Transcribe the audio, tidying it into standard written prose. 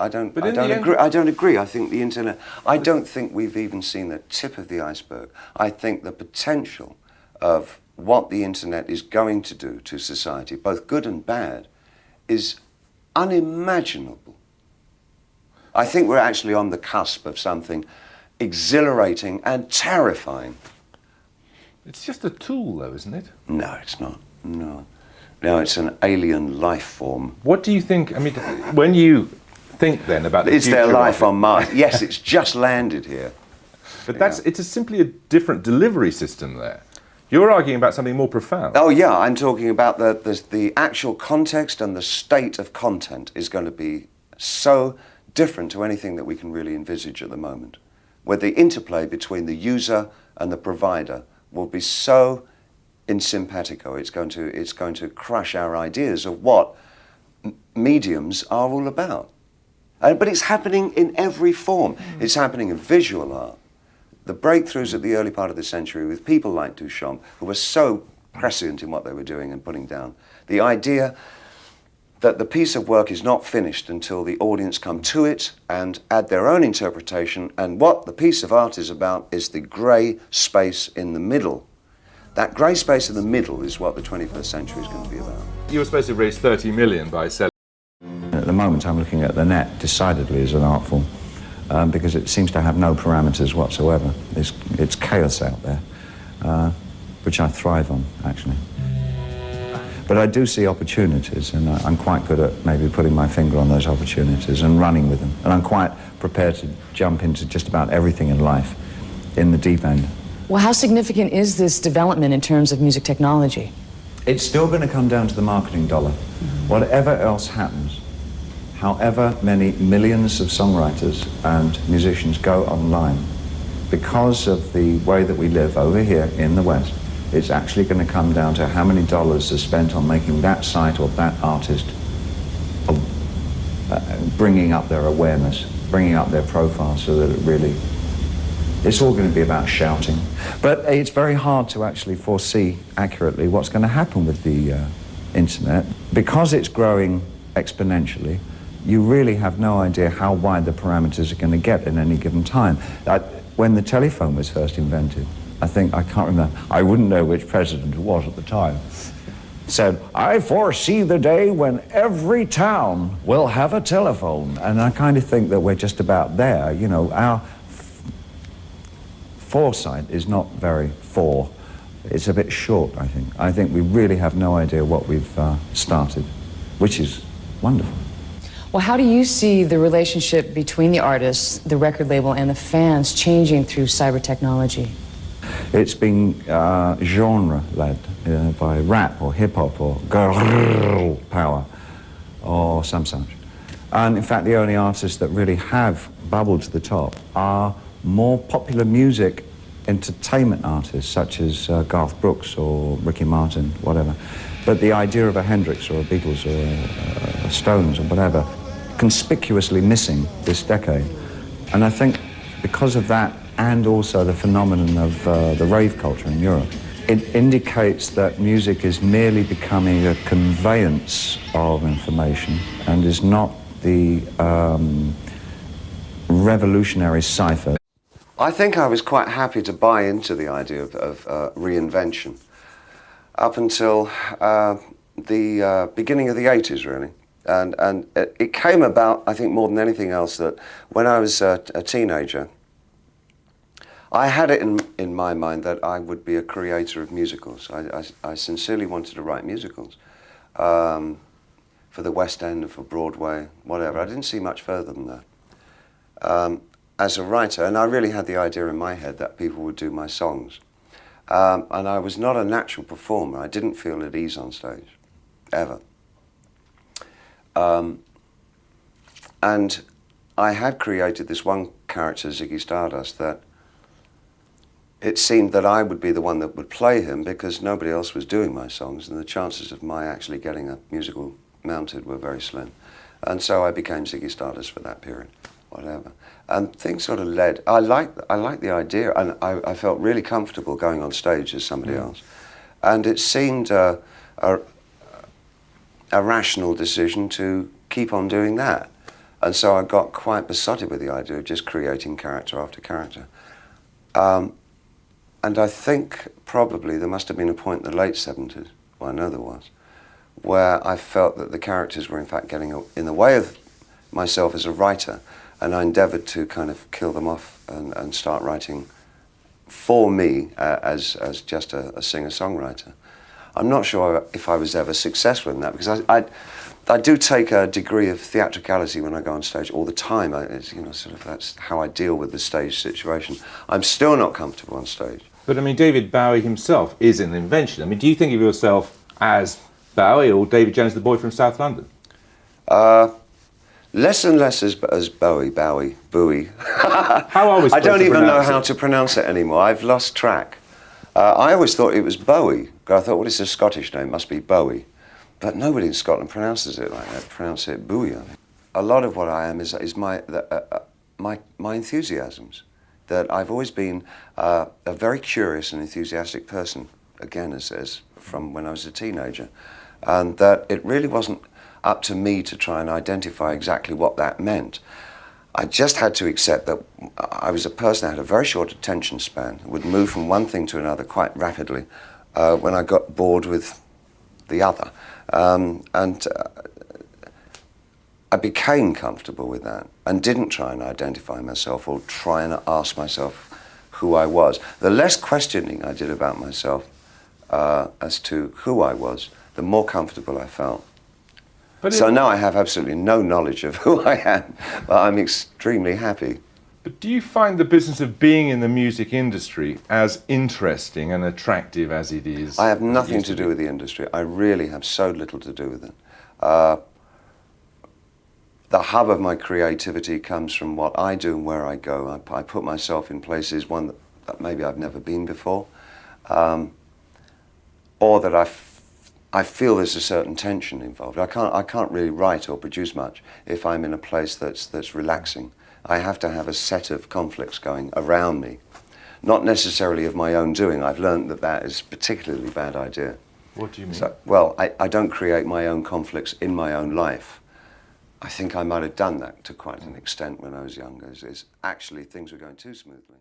don't agree. I think the internet. I don't think we've even seen the tip of the iceberg. I think the potential of what the internet is going to do to society, both good and bad, is unimaginable. I think we're actually on the cusp of something exhilarating and terrifying. It's just a tool, though, isn't it? No, it's not. No, it's an alien life form. What do you think? I mean, when you think then about the Is future there life of it, on Mars? Yes, it's just landed here. but it's simply a different delivery system there. You're arguing about something more profound. Oh yeah, I'm talking about the actual context and the state of content is going to be so different to anything that we can really envisage at the moment, where the interplay between the user and the provider will be so in simpatico. It's going to crush our ideas of what mediums are all about. But it's happening in every form. It's happening in visual art. The breakthroughs at the early part of the century with people like Duchamp, who were so prescient in what they were doing and putting down. The idea that the piece of work is not finished until the audience come to it and add their own interpretation, and what the piece of art is about is the grey space in the middle. That grey space in the middle is what the 21st century is going to be about. You were supposed to raise 30 million by selling. At the moment, I'm looking at the net decidedly as an art form because it seems to have no parameters whatsoever. It's chaos out there, which I thrive on, actually. But I do see opportunities, and I'm quite good at maybe putting my finger on those opportunities and running with them. And I'm quite prepared to jump into just about everything in life in the deep end. Well, how significant is this development in terms of music technology? It's still going to come down to the marketing dollar. Whatever else happens, however many millions of songwriters and musicians go online, because of the way that we live over here in the West, it's actually going to come down to how many dollars are spent on making that site or that artist, bringing up their awareness, bringing up their profile so that it really, it's all going to be about shouting. But it's very hard to actually foresee accurately what's going to happen with the internet. Because it's growing exponentially, you really have no idea how wide the parameters are going to get in any given time. When the telephone was first invented, I can't remember, I wouldn't know which president it was at the time, said, "I foresee the day when every town will have a telephone." And I kind of think that we're just about there. You know, our foresight is not very it's a bit short, I think. I think we really have no idea what we've started, which is wonderful. Well, how do you see the relationship between the artists, the record label, and the fans changing through cyber technology? It's been genre-led by rap or hip-hop or girl power or some such. And in fact, the only artists that really have bubbled to the top are more popular music entertainment artists such as Garth Brooks or Ricky Martin, whatever. But the idea of a Hendrix or a Beatles or a Stones or whatever, conspicuously missing this decade. And I think because of that, and also the phenomenon of the rave culture in Europe, it indicates that music is merely becoming a conveyance of information and is not the revolutionary cipher. I think I was quite happy to buy into the idea of reinvention up until the beginning of the 80s, really. And it came about, I think, more than anything else, that when I was a teenager, I had it in my mind that I would be a creator of musicals. I sincerely wanted to write musicals for the West End, for Broadway, whatever. I didn't see much further than that as a writer, and I really had the idea in my head that people would do my songs. And I was not a natural performer. I didn't feel at ease on stage, ever. And I had created this one character, Ziggy Stardust, that it seemed that I would be the one that would play him because nobody else was doing my songs, and the chances of my actually getting a musical mounted were very slim. And so I became Ziggy Stardust for that period, whatever. And things sort of led. I liked the idea, and I felt really comfortable going on stage as somebody else. And it seemed a rational decision to keep on doing that. And so I got quite besotted with the idea of just creating character after character. And I think probably there must have been a point in the late 70s, well, I know there was, where I felt that the characters were in fact getting in the way of myself as a writer, and I endeavoured to kind of kill them off and start writing for me as just a singer-songwriter. I'm not sure if I was ever successful in that, because I do take a degree of theatricality when I go on stage all the time. That's how I deal with the stage situation. I'm still not comfortable on stage. But I mean, David Bowie himself is an invention. I mean, do you think of yourself as Bowie or David Jones, the boy from South London? Less and less as Bowie. How are we supposed I don't to even know pronounce how it? to pronounce it anymore. I've lost track. I always thought it was Bowie. I thought, well, it's a Scottish name, must be Bowie. But nobody in Scotland pronounces it like that. Pronounce it Bowie, I think. A lot of what I am is my enthusiasms. That I've always been a very curious and enthusiastic person, again, as from when I was a teenager. And that it really wasn't up to me to try and identify exactly what that meant. I just had to accept that I was a person that had a very short attention span, would move from one thing to another quite rapidly when I got bored with the other. I became comfortable with that and didn't try and identify myself or try and ask myself who I was. The less questioning I did about myself as to who I was, the more comfortable I felt. So now I have absolutely no knowledge of who I am, but I'm extremely happy. But do you find the business of being in the music industry as interesting and attractive as it is? I have nothing to do with the industry. I really have so little to do with it. The hub of my creativity comes from what I do and where I go. I put myself in places, one that maybe I've never been before, or that I feel there's a certain tension involved. I can't really write or produce much if I'm in a place that's relaxing. I have to have a set of conflicts going around me, not necessarily of my own doing. I've learned that is a particularly bad idea. What do you mean? So, well, I don't create my own conflicts in my own life. I think I might have done that to quite an extent when I was younger. Actually, things were going too smoothly.